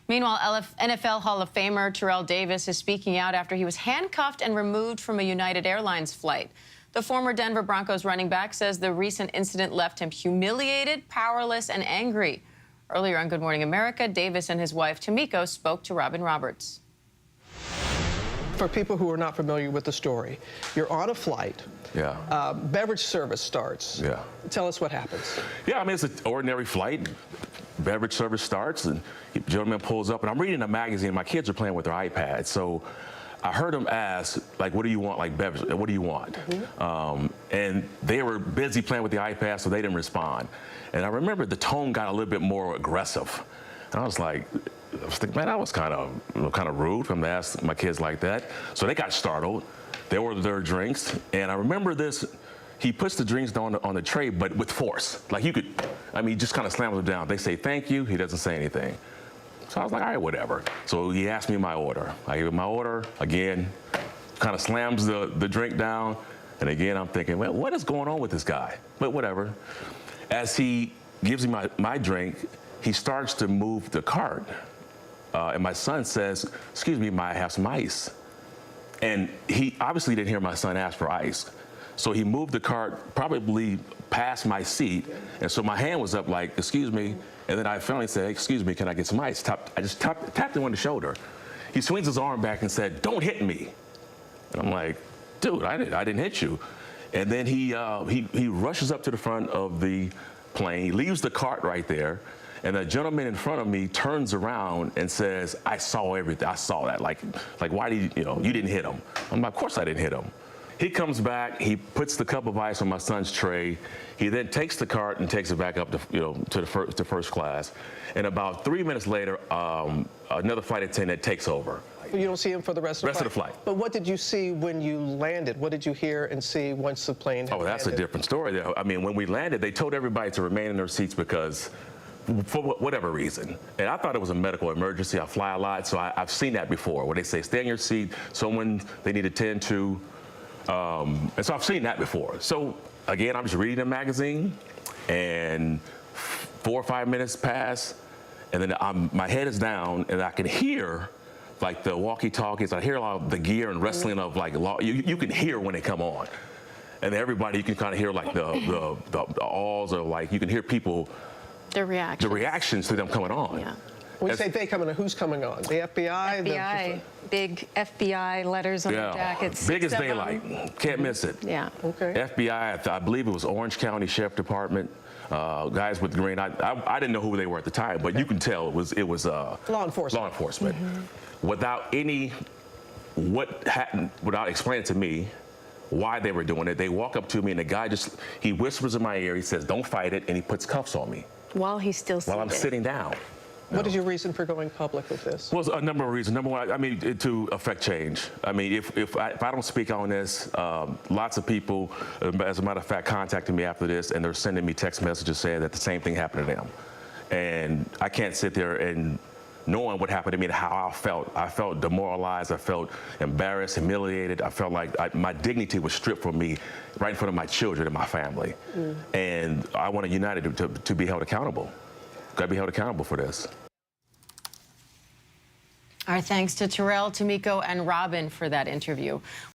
Meanwhile, NFL Hall of Famer Terrell Davis is speaking out after he was handcuffed and removed from a United Airlines flight. The former Denver Broncos running back says the recent incident left him humiliated, powerless, and angry. Earlier on Good Morning America, Davis and his wife, Tamiko, spoke to Robin Roberts. For people who are not familiar with the story, you're on a flight. Yeah. Beverage service starts. Yeah. Tell us what happens. Yeah, I mean, it's an ordinary flight. Beverage service starts, and the gentleman pulls up, and I'm reading a magazine. My kids are playing with their iPads, so I heard him ask, like, what do you want, like, beverage, what do you want? And they were busy playing with the iPad, so they didn't respond. And I remember the tone got a little bit more aggressive. And I was thinking, man, that was kind of rude for him to ask my kids like that. So they got startled. They ordered their drinks, and I remember this. He puts the drinks down on the tray, but with force. Like you could, I mean, he just kind of slams them down. They say thank you. He doesn't say anything. So I was like, all right, whatever. So he asked me my order. I gave him my order. Again, kind of slams the drink down. And again, I'm thinking, well, what is going on with this guy? But whatever. As he gives me my drink, he starts to move the cart. And my son says, excuse me, might I have some ice? And he obviously didn't hear my son ask for ice. So he moved the cart probably past my seat. And so my hand was up like, excuse me. And then I finally said, excuse me, can I get some ice? I just tapped him on the shoulder. He swings his arm back and said, don't hit me. And I'm like, dude, I didn't hit you. And then he rushes up to the front of the plane. He leaves the cart right there. And the gentleman in front of me turns around and says, I saw everything. I saw that. Like why did you didn't hit him? I'm like, of course I didn't hit him. He comes back, he puts the cup of ice on my son's tray. He then takes the cart and takes it back up to first class. And about 3 minutes later, another flight attendant takes over. You don't see him for the rest of the flight? But what did you see when you landed? What did you hear and see once the plane had landed? That's a different story. I mean, when we landed, they told everybody to remain in their seats because for whatever reason. And I thought it was a medical emergency. I fly a lot, so I've seen that before, where they say, stay in your seat, someone they need to tend to. And so I've seen that before. So again, I'm just reading a magazine, and 4 or 5 minutes pass, and then my head is down, and I can hear like the walkie-talkies. I hear a lot of the gear and wrestling of like you can hear when they come on, and everybody you can kind of hear like the awls of like you can hear people. The reactions to them coming on. Yeah. When you say they coming on, who's coming on? The FBI? FBI. Big FBI letters on the jackets. Big as daylight. Can't miss it. Yeah. Okay. FBI, I believe it was Orange County Sheriff Department. Guys with green. I didn't know who they were at the time, but you can tell it was law enforcement. Law enforcement. Without without explaining to me why they were doing it, they walk up to me and the guy he whispers in my ear. He says, "Don't fight it," and he puts cuffs on me. While he's still seated. While I'm sitting down. What is your reason for going public with this? Well, a number of reasons. Number one, I mean, to affect change. I mean, if I don't speak on this, lots of people, as a matter of fact, contacted me after this, and they're sending me text messages saying that the same thing happened to them. And I can't sit there and knowing what happened to me and how I felt. I felt demoralized. I felt embarrassed, humiliated. I felt like my dignity was stripped from me right in front of my children and my family. And I wanted United to be held accountable. Got to be held accountable for this. Our thanks to Terrell, Tamiko, and Robin for that interview.